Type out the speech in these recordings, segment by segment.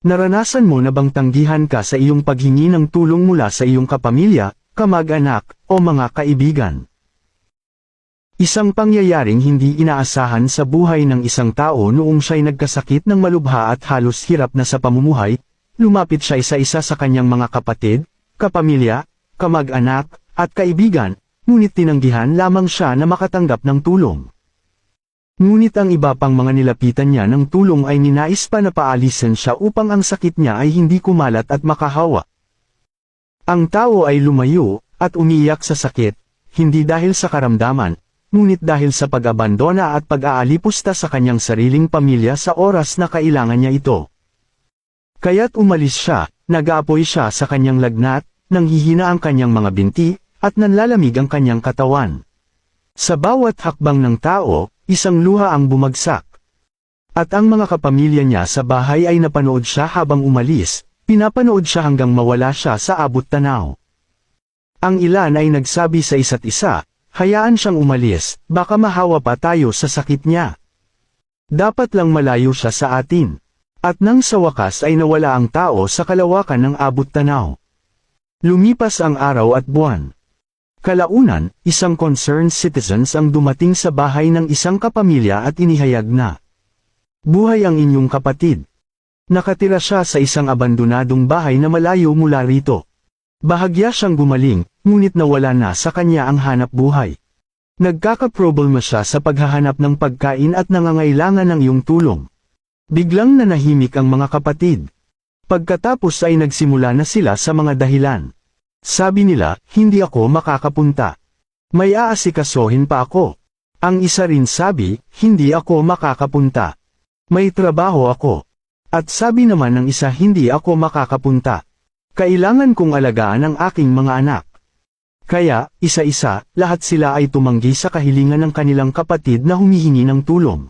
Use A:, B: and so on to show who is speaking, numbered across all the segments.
A: Naranasan mo na bang tanggihan ka sa iyong paghingi ng tulong mula sa iyong kapamilya, kamag-anak, o mga kaibigan? Isang pangyayaring hindi inaasahan sa buhay ng isang tao noong siya'y nagkasakit ng malubha at halos hirap na sa pamumuhay, lumapit siya isa-isa sa kanyang mga kapatid, kapamilya, kamag-anak, at kaibigan, ngunit tinanggihan lamang siya na makatanggap ng tulong. Ngunit ang iba pang mga nilapitan niya ng tulong ay ninais pa na paalisin siya upang ang sakit niya ay hindi kumalat at makahawa. Ang tao ay lumayo, at umiiyak sa sakit, hindi dahil sa karamdaman, ngunit dahil sa pag-abandona at pag-aalipusta sa kanyang sariling pamilya sa oras na kailangan niya ito. Kaya't umalis siya, nag-aapoy siya sa kanyang lagnat, nanghihina ang kanyang mga binti, at nanlalamig ang kanyang katawan. Sa bawat hakbang ng tao, isang luha ang bumagsak. At ang mga kapamilya niya sa bahay ay napanood siya habang umalis, pinapanood siya hanggang mawala siya sa abot tanaw. Ang ilan ay nagsabi sa isa't isa, hayaan siyang umalis, baka mahawa pa tayo sa sakit niya. Dapat lang malayo siya sa atin. At nang sa wakas ay nawala ang tao sa kalawakan ng abot tanaw. Lumipas ang araw at buwan. Kalaunan, isang concerned citizens ang dumating sa bahay ng isang kapamilya at inihayag na, buhay ang inyong kapatid. Nakatira siya sa isang abandonadong bahay na malayo mula rito. Bahagya siyang gumaling, ngunit nawala na sa kanya ang hanap buhay. Nagkakaproblema siya sa paghahanap ng pagkain at nangangailangan ng iyong tulong. Biglang nanahimik ang mga kapatid. Pagkatapos ay nagsimula na sila sa mga dahilan. Sabi nila, hindi ako makakapunta. May aasikasuhin pa ako. Ang isa rin sabi, hindi ako makakapunta. May trabaho ako. At sabi naman ng isa, hindi ako makakapunta. Kailangan kong alagaan ang aking mga anak. Kaya, isa-isa, lahat sila ay tumanggi sa kahilingan ng kanilang kapatid na humihingi ng tulong.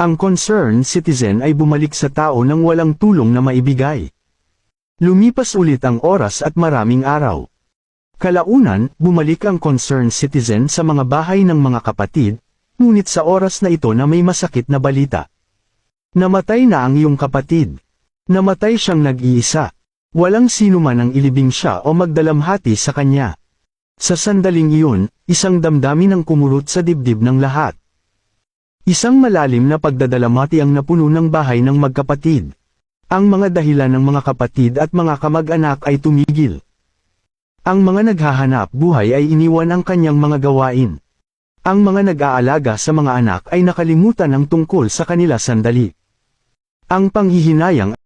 A: Ang concerned citizen ay bumalik sa tao nang walang tulong na maibigay. Lumipas ulit ang oras at maraming araw. Kalaunan, bumalik ang concerned citizen sa mga bahay ng mga kapatid, ngunit sa oras na ito na may masakit na balita. Namatay na ang iyong kapatid. Namatay siyang nag-iisa. Walang sino man ang ilibing siya o magdalamhati sa kanya. Sa sandaling iyon, isang damdamin ang kumurot sa dibdib ng lahat. Isang malalim na pagdadalamhati ang napuno ng bahay ng magkapatid. Ang mga dahilan ng mga kapatid at mga kamag-anak ay tumigil. Ang mga naghahanap buhay ay iniwan ang kanyang mga gawain. Ang mga nag-aalaga sa mga anak ay nakalimutan ang tungkol sa kanila sandali. Ang panghihinayang